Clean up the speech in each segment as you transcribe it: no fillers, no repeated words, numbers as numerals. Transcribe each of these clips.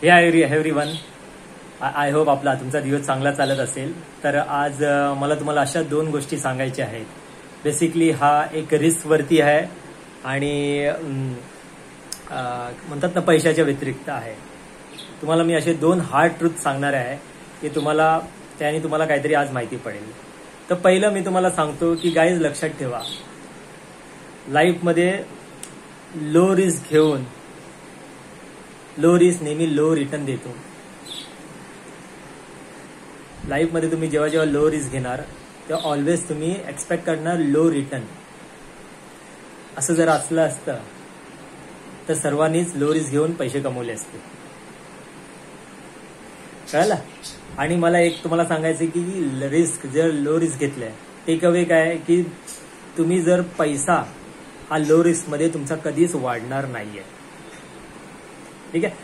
हे everyone, I hope तुमचा दिवस चांगला चालत असेल. तर आज मला तुम्हाला अशा 2 गोष्टी सांगायच्या आहेत. बेसिकली हा एक रिस्क वरती आहे आणि म्हणतात ना पैशाच्या व्यतिरिक्त आहे. तुम्हाला मी असे 2 हार्ड ट्रूथ सांगणार आहे की त्याने तुम्हाला काहीतरी आज माहिती पडेल. तर पहिलं मी तुम्हाला सांगतो की गाईज लक्षात ठेवा, लाईफमध्ये लो रिस्क घेऊन लो रिस्क नेहमी लो रिटर्न देतो. लाईफमध्ये तुम्ही जेव्हा जेव्हा लो रिस्क घेणार तेव्हा ऑलवेज तुम्ही एक्सपेक्ट करणार लो रिटर्न. असं जर असलं असतं तर सर्वांनीच लो रिस्क घेऊन पैसे कमवले असते. कळलं? आणि मला एक तुम्हाला सांगायचं की रिस्क जर लो रिस्क घेतलंय, टेक अवे काय की तुम्ही जर पैसा हा लो रिस्क मध्ये तुमचा कधीच वाढणार नाहीये. ठीक आहे.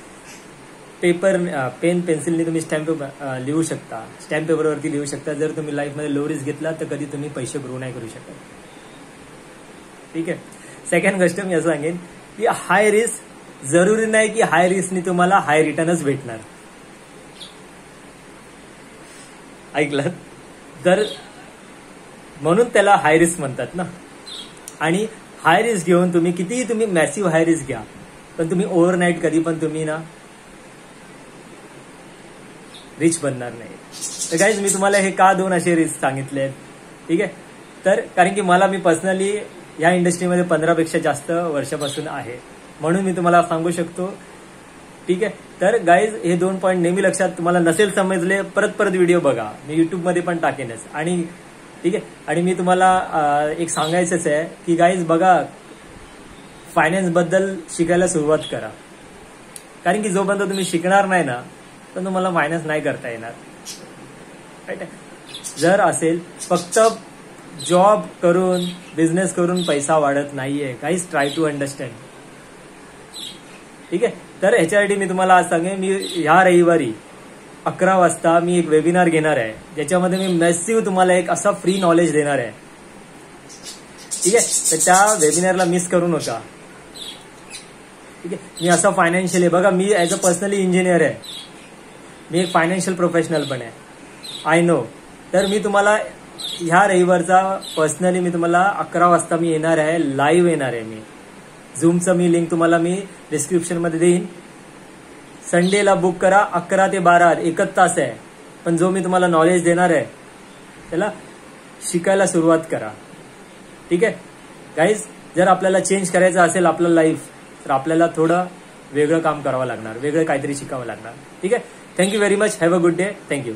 पेन पेन्सिलने तुम्ही स्टॅम्प लिहू शकता, स्टॅम्प पेपरवरती लिहू शकता. जर तुम्ही लाईफमध्ये लो रिस्क घेतला तर कधी तुम्ही पैसे ग्रो नाही करू शकत. ठीक आहे. सेकंड गोष्ट मी असं सांगेन की हाय रिस्क जरुरी नाही की हाय रिस्कने तुम्हाला हाय रिटर्नच भेटणार. ऐकलं? तर म्हणून त्याला हाय रिस्क म्हणतात ना. आणि हाय रिस्क घेऊन तुम्ही मॅसिव्ह हाय रिस्क घ्या, पण तुम्ही ओव्हरनाईट कधी पण तुम्ही ना रिच बनणार नाही. तर गाईज मी तुम्हाला हे का 2 असे रिस्क सांगितले आहेत. ठीक आहे. तर कारण की मी पर्सनली या इंडस्ट्रीमध्ये 15 पेक्षा जास्त वर्षापासून आहे, म्हणून मी तुम्हाला सांगू शकतो. ठीक आहे. तर गाईज हे 2 पॉईंट नेहमी लक्षात, तुम्हाला नसेल समजले परत व्हिडिओ बघा, मी युट्यूबमध्ये पण टाकेनच. आणि ठीक आहे. आणि मी तुम्हाला एक सांगायचंच आहे की गाईज बघा, फायनान्स बद्दल शिकायला सुरुवात करा. कारण की जोपर्यंत तुम्ही शिकणार नाही ना तर तुम्हाला फायनान्स नाही करता येणार. राईट आहे. जर असेल फक्त जॉब करून बिझनेस करून पैसा वाढत नाहीये. Guys try to understand. ठीक आहे. तर ह्याच्यासाठी मी तुम्हाला आज सांगेन, मी ह्या रविवारी 11 वाजता मी एक वेबिनार घेणार आहे, ज्याच्यामध्ये मी मॅसिव्ह तुम्हाला एक असा फ्री नॉलेज देणार आहे. ठीक आहे. तर त्या वेबिनारला मिस करू नका. ठीक आहे. मी असं फायनान्शियल आहे, बघा मी ऍज अ पर्सनली इंजिनियर आहे, मी एक फायनान्शियल प्रोफेशनल पण आहे, आय नो. तर मी तुम्हाला ह्या रविवारचा पर्सनली मी तुम्हाला 11 वाजता मी येणार आहे, लाईव्ह येणार आहे. मी झूमचं लिंक तुम्हाला मी डिस्क्रिप्शन मध्ये देईन. संडेला बुक करा. 11 ते 12 एकच तास आहे, पण जो मी तुम्हाला नॉलेज देणार आहे त्याला शिकायला सुरुवात करा. ठीक आहे. गाईज जर आपल्याला चेंज करायचं असेल आपलं लाईफ, तर आपल्याला थोडं वेगळं काम करावं लागणार, वेगळं काहीतरी शिकावं लागणार. ठीक आहे. Thank you very much. Have a good day. Thank you.